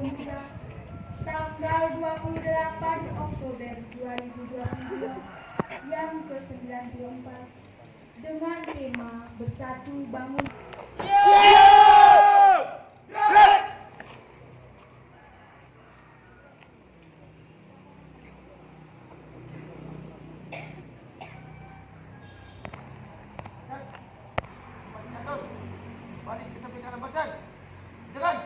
Pemuda tanggal 28 Oktober 2022 yang ke-94 dengan tema Bersatu Bangun. Balik kita berikan lembasan. Jangan.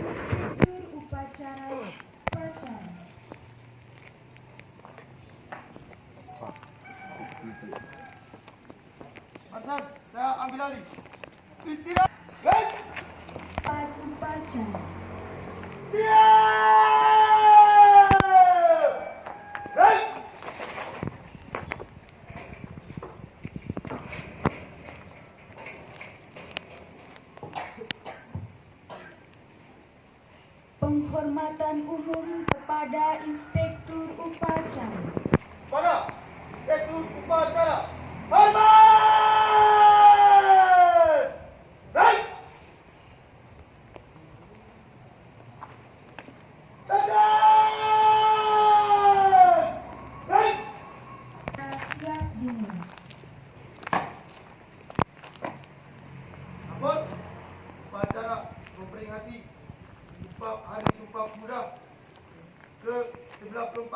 Inspektur upacara. Hasan, saya ambil alih. Istirahat. Baik. Upacara. Siap. Baik. Penghormatan umum kepada Inspektur Upacara. Pada Inspektur Upacara. Hormat. Baik. Tangan. Baik. Siap dimulai. Namun, upacara memperingati Hari Sumpah Pemuda ke-94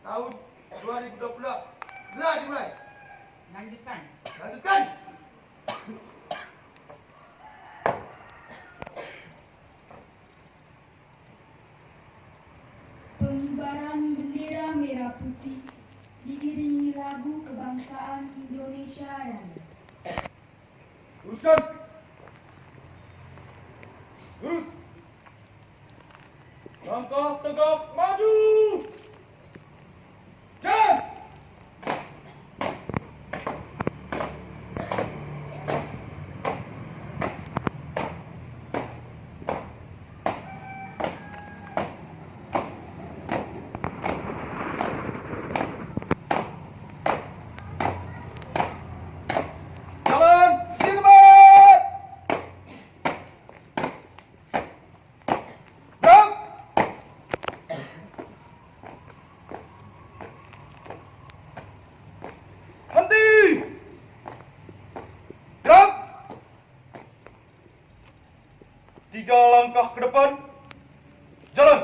tahun 2020. Gelar dimulai. Lanjutkan. Pengibaran bendera merah putih diiringi lagu kebangsaan Indonesia Raya. Teruskan. Terus. Langkah tegap maju. Jalan. Jalan di tempat. Gerak. Henti. Gerak. 3 langkah ke depan. Jalan.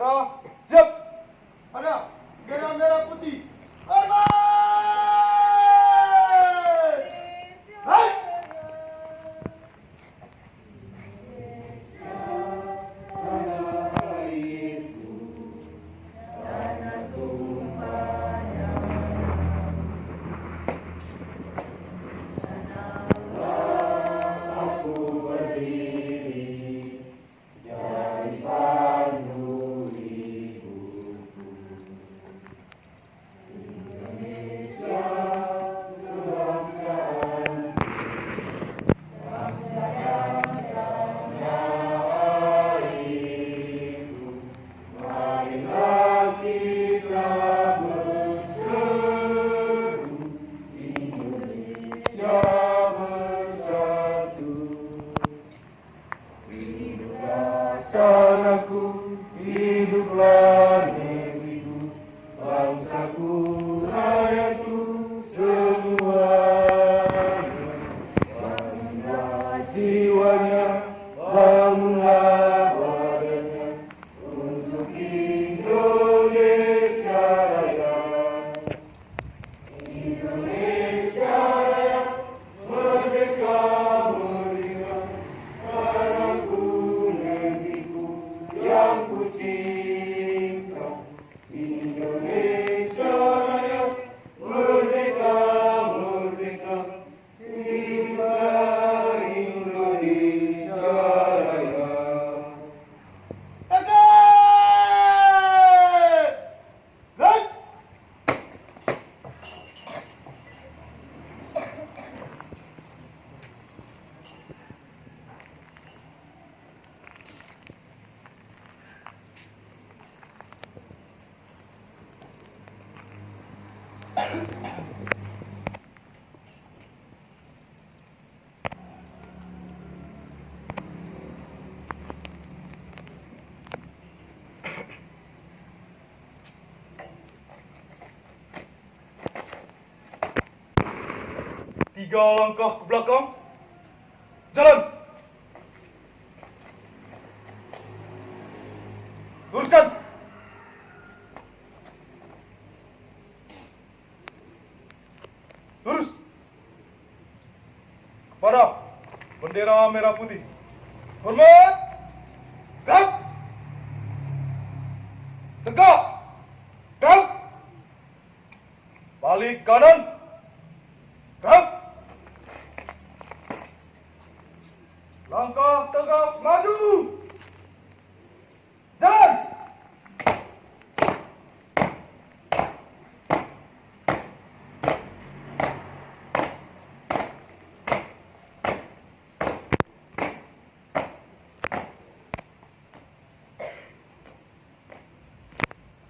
Bendera siap. Ada bendera merah putih. Hormat! Baik. Tanahku, hiduplah negeriku, bangsaku, rakyatku, semuanya. Bangunlah jiwanya, bangunlah badannya, untuk Indonesia Raya. Indonesia Raya, merdeka, merdeka, tanahku, negeriku yang ku cinta. Indonesia Raya, merdeka, merdeka, hiduplah Indonesia Raya. Tegak! Baik. Tiga langkah ke belakang. Jalan. Luruskan. Lurus. Kepada bendera merah putih. Hormat. Gerak. Tegak. Gerak. Balik kanan. Gerak. Langkah tegak maju. Jalan.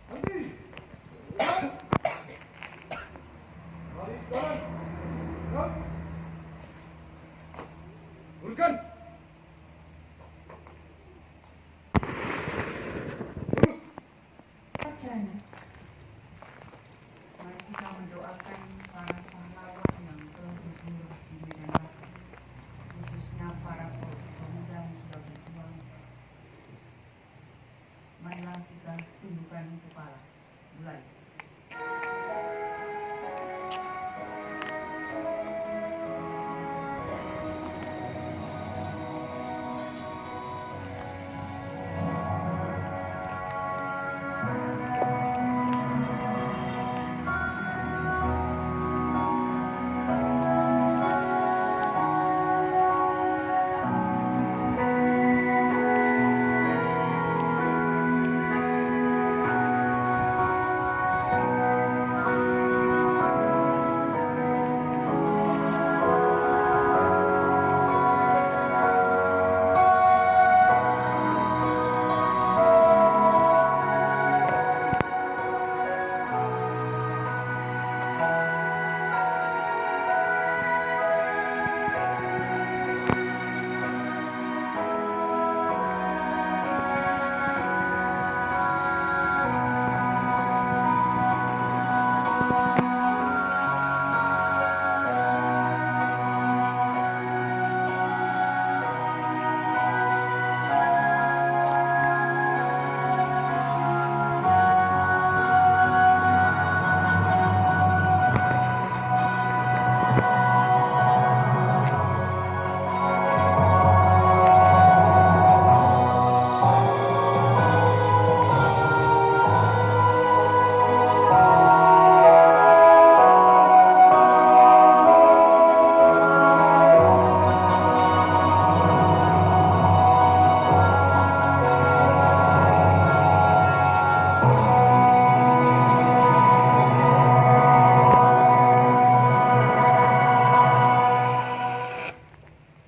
Nanti. Balik kanan. Gerak. Luruskan. Wacana. Mari kita mendoakan para pahlawan yang telah bergugur di medan mati, khususnya para pemuda yang sudah berjuang. Marilah kita tundukkan kepala. Mulai.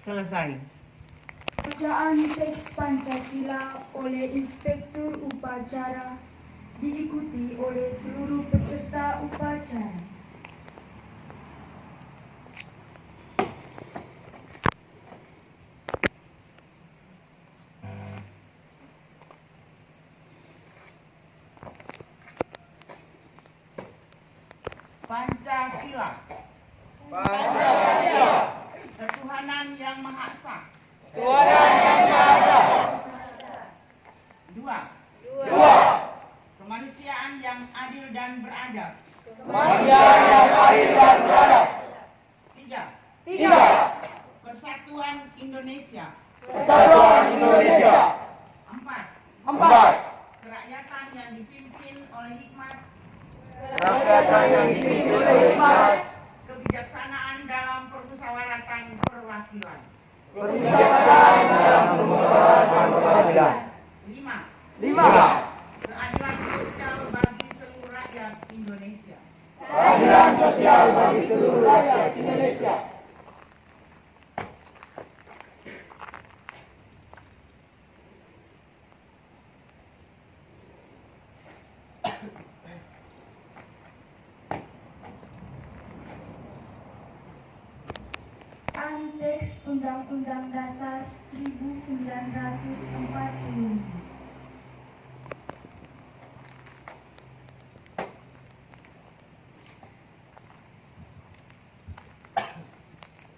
Selesai. Bacaan teks Pancasila oleh Inspektur Upacara diikuti oleh seluruh peserta upacara. Pancasila. Pancasila. Ketuhanan yang Maha Esa. Tuhan yang Maha Esa. 2. 2. Kemanusiaan yang adil dan beradab. Kemanusiaan yang adil dan beradab. 3. 3. Persatuan Indonesia. Persatuan Indonesia. 4. 4. Kerakyatan yang dipimpin oleh hikmat, Rakyatan yang dipimpin oleh hikmat, kebijaksanaan dalam permusyawaratan perwakilan. kebijaksanaan dalam permusyawaratan perwakilan. 5. 5. Keadilan sosial bagi seluruh rakyat Indonesia. Keadilan sosial bagi seluruh rakyat Indonesia. Teks Undang-Undang Dasar 1945.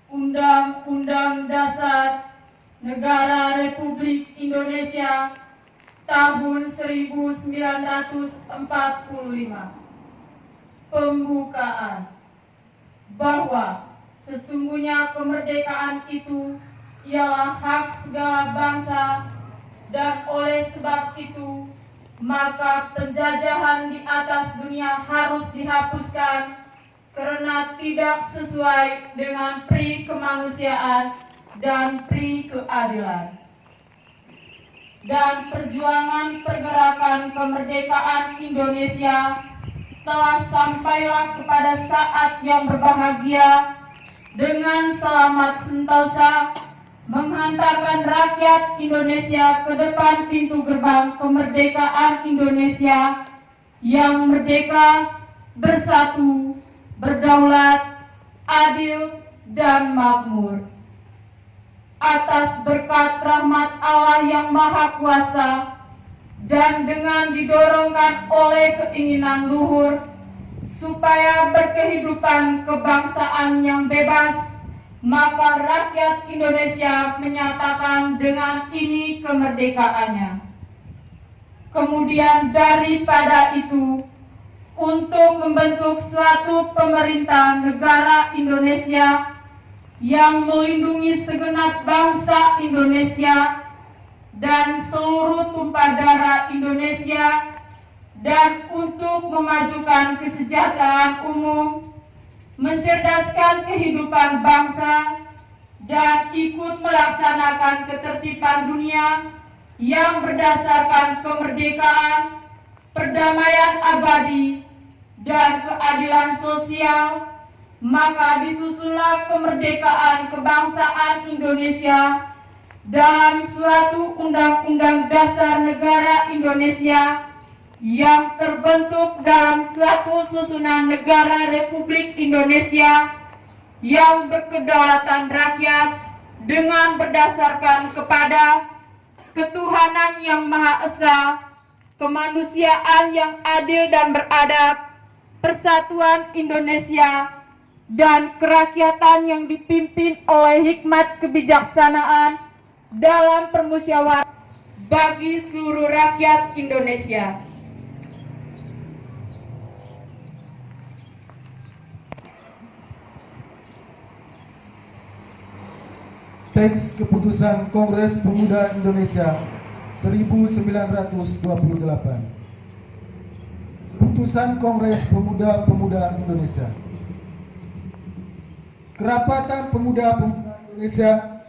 Undang-Undang Dasar Negara Republik Indonesia tahun 1945. Pembukaan. Bahwa sesungguhnya kemerdekaan itu ialah hak segala bangsa, dan oleh sebab itu maka penjajahan di atas dunia harus dihapuskan karena tidak sesuai dengan pri kemanusiaan dan pri keadilan. Dan perjuangan pergerakan kemerdekaan Indonesia telah sampailah kepada saat yang berbahagia dengan selamat sentosa menghantarkan rakyat Indonesia ke depan pintu gerbang kemerdekaan Indonesia yang merdeka, bersatu, berdaulat, adil, dan makmur. Atas berkat rahmat Allah yang Maha Kuasa dan dengan didorongkan oleh keinginan luhur supaya berkehidupan kebangsaan yang bebas, maka rakyat Indonesia menyatakan dengan ini kemerdekaannya. Kemudian daripada itu, untuk membentuk suatu pemerintah negara Indonesia yang melindungi segenap bangsa Indonesia dan seluruh tumpah darah Indonesia, dan untuk memajukan kesejahteraan umum, mencerdaskan kehidupan bangsa, dan ikut melaksanakan ketertiban dunia yang berdasarkan kemerdekaan, perdamaian abadi, dan keadilan sosial, maka disusunlah kemerdekaan kebangsaan Indonesia dalam suatu Undang-Undang Dasar Negara Indonesia yang terbentuk dalam suatu susunan negara Republik Indonesia yang berkedaulatan rakyat dengan berdasarkan kepada ketuhanan yang Maha Esa, kemanusiaan yang adil dan beradab, persatuan Indonesia, dan kerakyatan yang dipimpin oleh hikmat kebijaksanaan dalam permusyawaratan bagi seluruh rakyat Indonesia. Teks Keputusan Kongres Pemuda Indonesia 1928. Putusan Kongres Pemuda Indonesia. Kerapatan Pemuda-Pemuda Indonesia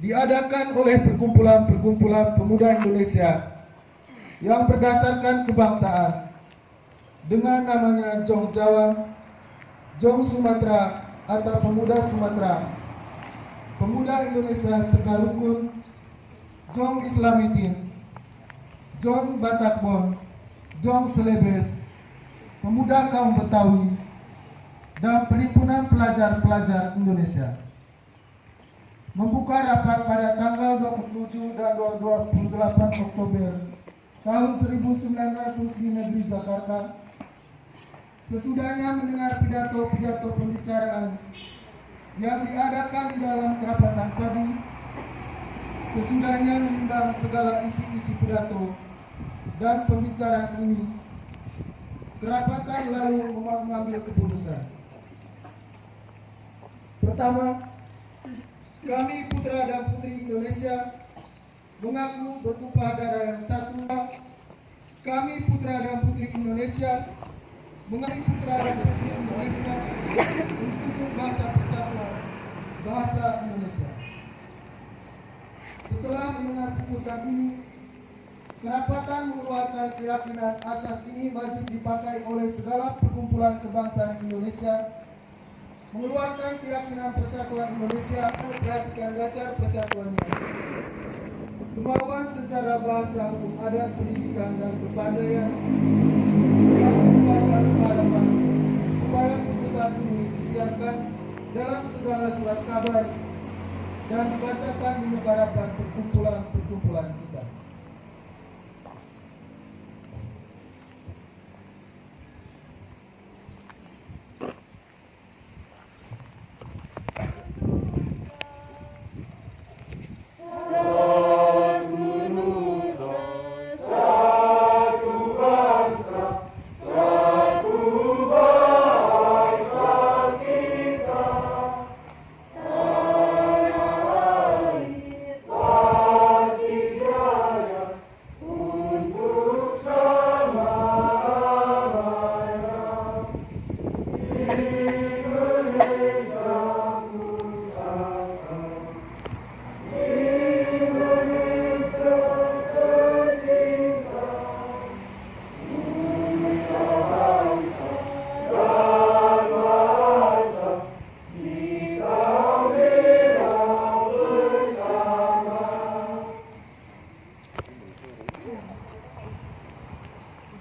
diadakan oleh perkumpulan-perkumpulan pemuda Indonesia yang berdasarkan kebangsaan dengan namanya Jong Jawa, Jong Sumatera atau Pemuda Sumatera, Pemuda pemuda Indonesia Sekalukun, Jong Islamitin, Jong Batakbon, Jong Selebes, pemuda kaum Betawi, dan Perhimpunan Pelajar-Pelajar Indonesia membuka rapat pada tanggal 27 dan 28 Oktober tahun 1900 di negeri Jakarta. Sesudahnya mendengar pidato-pidato pembicaraan yang diadakan di dalam kerapatan tadi, sesudahnya menimbang segala isi-isi pidato dan pembicaraan ini, kerapatan lalu mengambil keputusan. Pertama, kami putra dan putri Indonesia mengaku bertumpah darah yang satu. Kami putra dan putri Indonesia mengaku putra dan putri Indonesia menjunjung bahasa persatuan, bahasa Indonesia. Setelah mendengar putusan ini, kerapatan mengeluarkan keyakinan asas ini wajib dipakai oleh segala perkumpulan kebangsaan Indonesia, mengeluarkan keyakinan persatuan Indonesia, perhatikan dasar persatuannya, kemauan secara bahasa, hukum adat, pendidikan, dan kepandaian, yang merupakan harapan supaya putusan ini disiarkan dalam segala surat kabar dan dibacakan di muka rapat perkumpulan kita.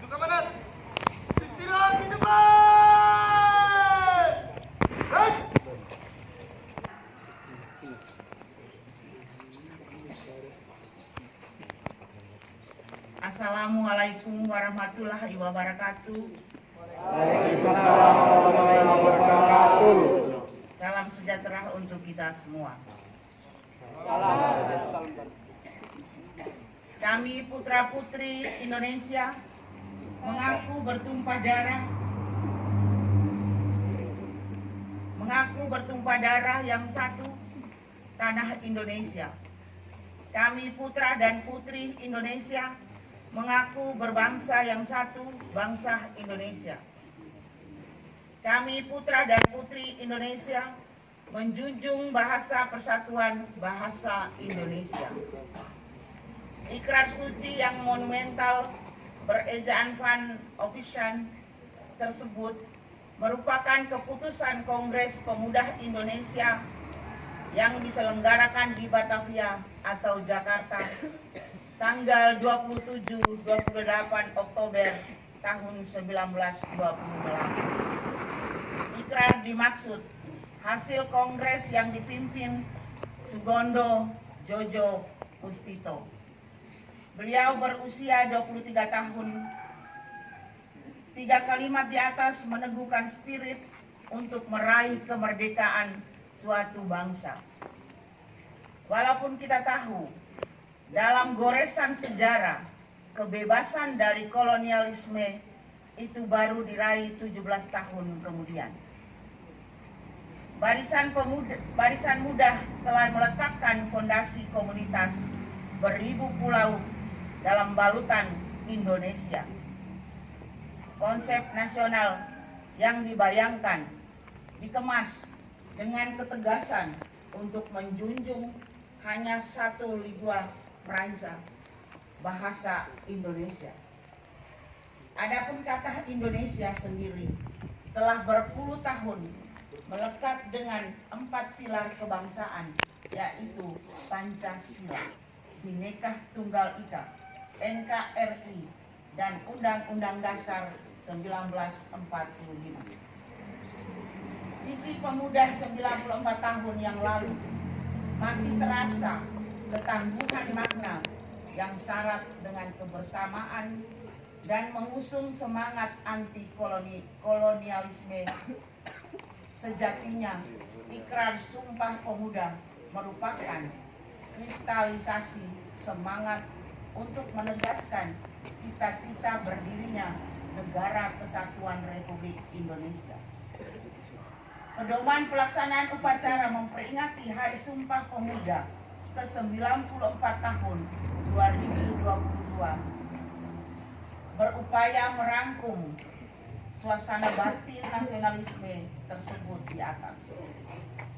Untuk keamanan, istirahat di depan. Baik. Assalamualaikum warahmatullahi wabarakatuh. Waalaikumsalam warahmatullahi wabarakatuh. Salam sejahtera untuk kita semua. Kami putra-putri Indonesia mengaku bertumpah darah yang satu, tanah Indonesia. Kami putra dan putri Indonesia mengaku berbangsa yang satu, bangsa Indonesia. Kami putra dan putri Indonesia menjunjung bahasa persatuan, bahasa Indonesia. Ikrar suci yang monumental berejaan Van Offician tersebut merupakan keputusan Kongres Pemuda Indonesia yang diselenggarakan di Batavia atau Jakarta tanggal 27-28 Oktober tahun 1928. Ikrar dimaksud hasil kongres yang dipimpin Sugondo Jojo Puspito. Beliau berusia 23 tahun. 3 kalimat di atas meneguhkan spirit untuk meraih kemerdekaan suatu bangsa. Walaupun kita tahu dalam goresan sejarah kebebasan dari kolonialisme itu baru diraih 17 tahun kemudian. Barisan Muda telah meletakkan fondasi komunitas beribu pulau dalam balutan Indonesia. Konsep nasional yang dibayangkan dikemas dengan ketegasan untuk menjunjung hanya satu lingua franca, bahasa Indonesia. Adapun kata Indonesia sendiri telah berpuluh tahun melekat dengan 4 pilar kebangsaan, yaitu Pancasila, Bhinneka Tunggal Ika, NKRI, dan Undang-Undang Dasar 1945. Visi pemuda 94 tahun yang lalu masih terasa ketangguhan makna yang syarat dengan kebersamaan dan mengusung semangat anti kolonialisme. Sejatinya, ikrar Sumpah Pemuda merupakan kristalisasi semangat untuk menegaskan cita-cita berdirinya Negara Kesatuan Republik Indonesia. Pedoman pelaksanaan upacara memperingati Hari Sumpah Pemuda ke-94 tahun 2022 berupaya merangkum suasana batin nasionalisme tersebut di atas.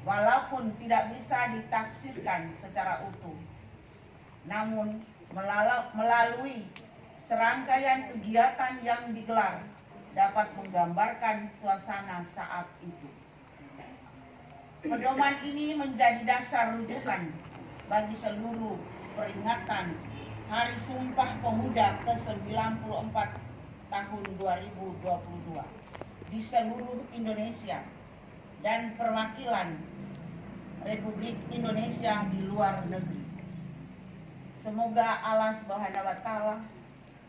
Walaupun tidak bisa ditafsirkan secara utuh, namun melalui serangkaian kegiatan yang digelar dapat menggambarkan suasana saat itu. Pedoman ini menjadi dasar rujukan bagi seluruh peringatan Hari Sumpah Pemuda ke-94 tahun 2022 di seluruh Indonesia dan perwakilan Republik Indonesia di luar negeri. Semoga Allah Subhanahu wa Ta'ala,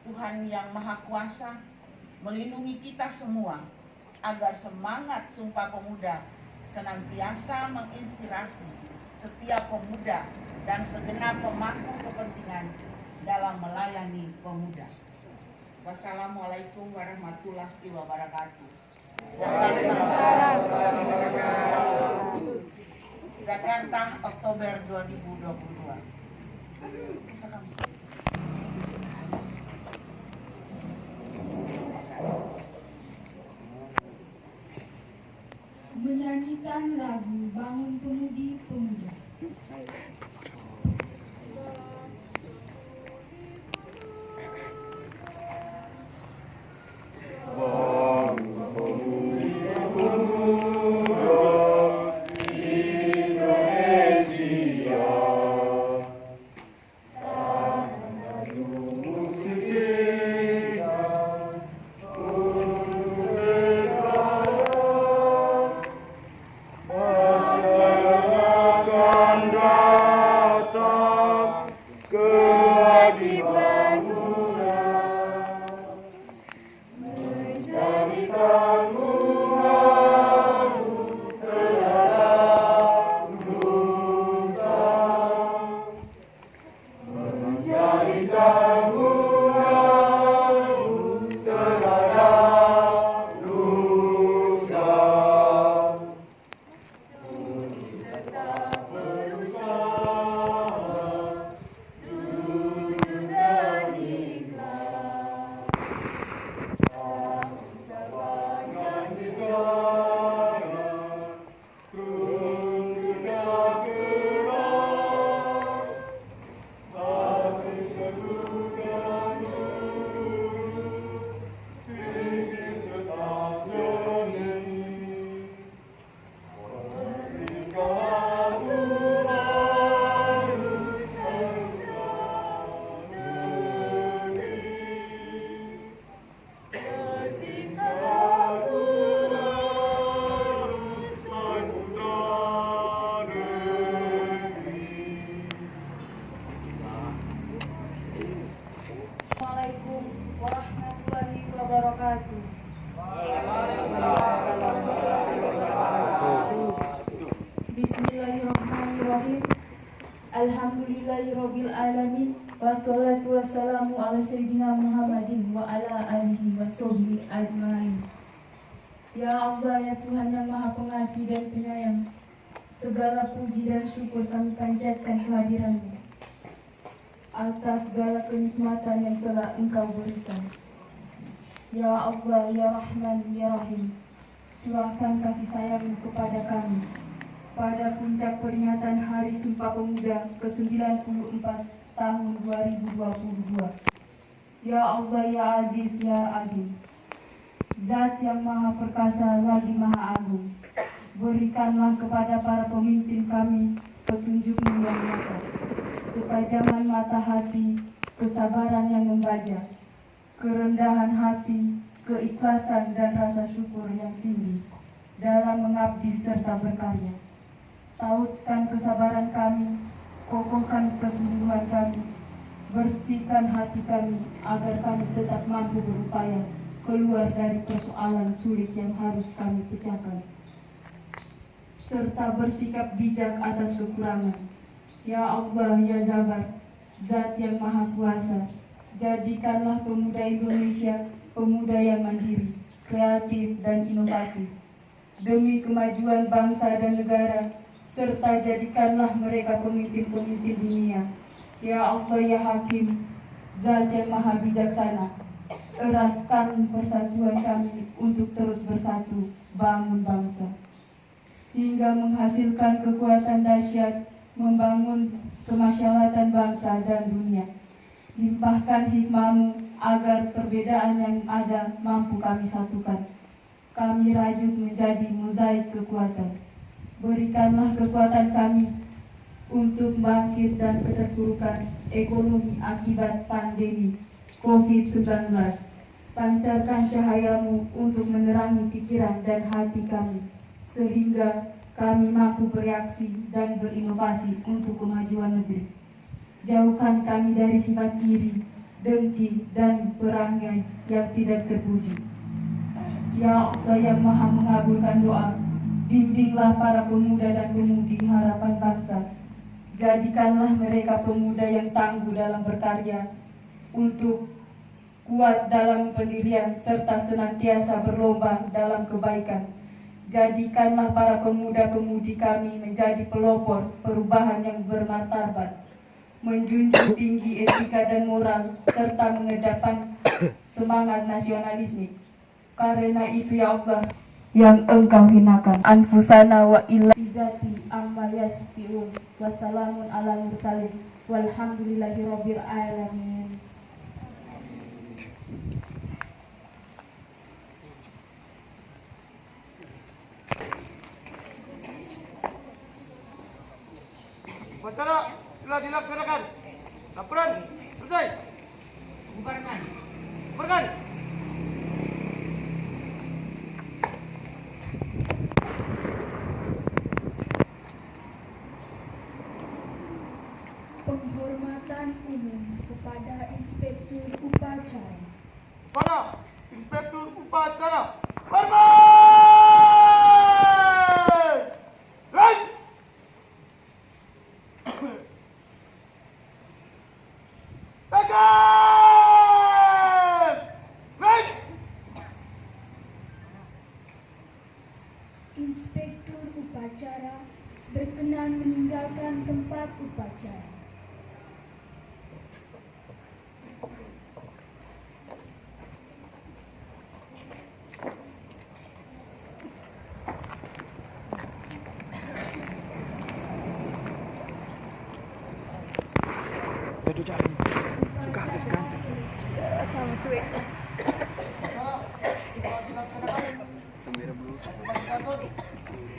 Tuhan yang Maha Kuasa, melindungi kita semua agar semangat Sumpah Pemuda senantiasa menginspirasi setiap pemuda dan segenap pemangku kepentingan dalam melayani pemuda. Wassalamualaikum warahmatullahi wabarakatuh. Jakarta, Oktober 2022. Menyanyikan lagu Bangun Pemudi Pemuda. Assalamualaikum warahmatullahi wabarakatuh. Bismillahirrahmanirrahim. Alhamdulillahirabbil alamin. Wassalatu wassalamu ala sayyidina Muhammadin wa ala alihi washabbihi ajmain. Ya Allah, ya Tuhan yang Maha Pengasih dan Penyayang, segala puji dan syukur kami panjatkan kehadiran-Mu atas segala kenikmatan yang telah Engkau berikan. Ya Allah, ya Rahman, ya Rahim, curahkan kasih sayang kepada kami pada puncak peringatan Hari Sumpah Pemuda ke-94 tahun 2022. Ya Allah, ya Aziz, ya Adil, Zat yang Maha Perkasa lagi Maha Agung, Berikanlah kepada para pemimpin kami petunjuk-Mu yang nyata, ketajaman mata hati, kesabaran yang membaja, kerendahan hati, keikhlasan dan rasa syukur yang tinggi dalam mengabdi serta berkarya. Tautkan kesabaran kami, kokohkan kesungguhan kami, bersihkan hati kami agar kami tetap mampu berupaya keluar dari persoalan sulit yang harus kami pecahkan, serta bersikap bijak atas kekurangan. Ya Allah, ya Zabar, Zat yang Maha Kuasa, jadikanlah pemuda Indonesia pemuda yang mandiri, kreatif dan inovatif demi kemajuan bangsa dan negara, serta jadikanlah mereka pemimpin-pemimpin dunia. Ya Allah, ya Hakim, Zat yang Maha Bijaksana, eratkan persatuan kami untuk terus bersatu bangun bangsa, hingga menghasilkan kekuatan dahsyat membangun kemaslahatan bangsa dan dunia. Limpahkan hikmah-Mu agar perbedaan yang ada mampu kami satukan. Kami rajut menjadi mozaik kekuatan. Berikanlah kekuatan kami untuk bangkit dan keterpurukan ekonomi akibat pandemi COVID-19. Pancarkan cahaya-Mu untuk menerangi pikiran dan hati kami, sehingga kami mampu bereaksi dan berinovasi untuk kemajuan negeri. Jauhkan kami dari sifat iri, dengki, dan perangai yang tidak terpuji. Ya Allah yang Maha mengabulkan doa, bimbinglah para pemuda dan pemudi harapan bangsa. Jadikanlah mereka pemuda yang tangguh dalam berkarya, untuk kuat dalam pendirian, serta senantiasa berlomba dalam kebaikan. Jadikanlah para pemuda-pemudi kami menjadi pelopor perubahan yang bermartabat, menjunjung tinggi etika dan moral, serta mengedepan semangat nasionalisme. Karena itu ya Allah, yang Engkau hinakan anfusana wa illa izati amma yasfiun, wassalamun ala mursalin, walhamdulillahi rabbil alamin. Upacara telah dilaksanakan. Laporan selesai. Bubarkan. Bubarkan. Penghormatan umum kepada Inspektur Upacara. Para Inspektur Upacara. Hormat! Right! Tegak! Right! Inspektur Upacara berkenan meninggalkan tempat upacara.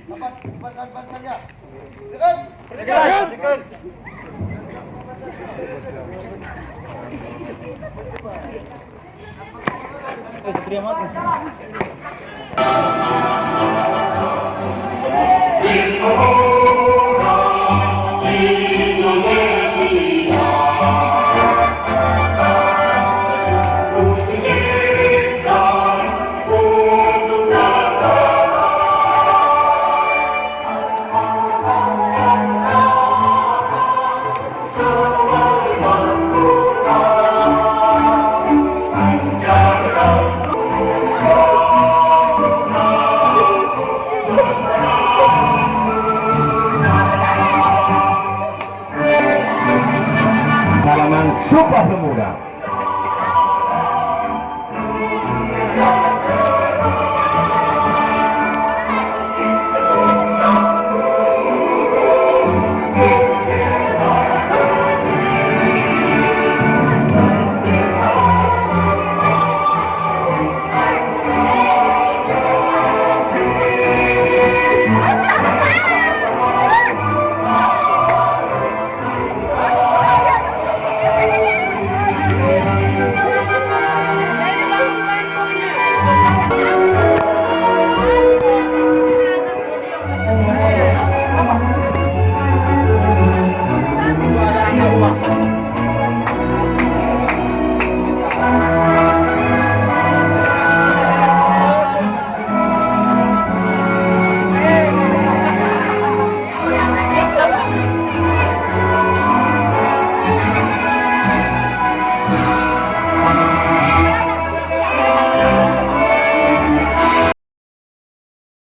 Dapat bubarkan bangsanya. Silakan. Silakan. Satria mati. Salaman Sumpah Pemuda.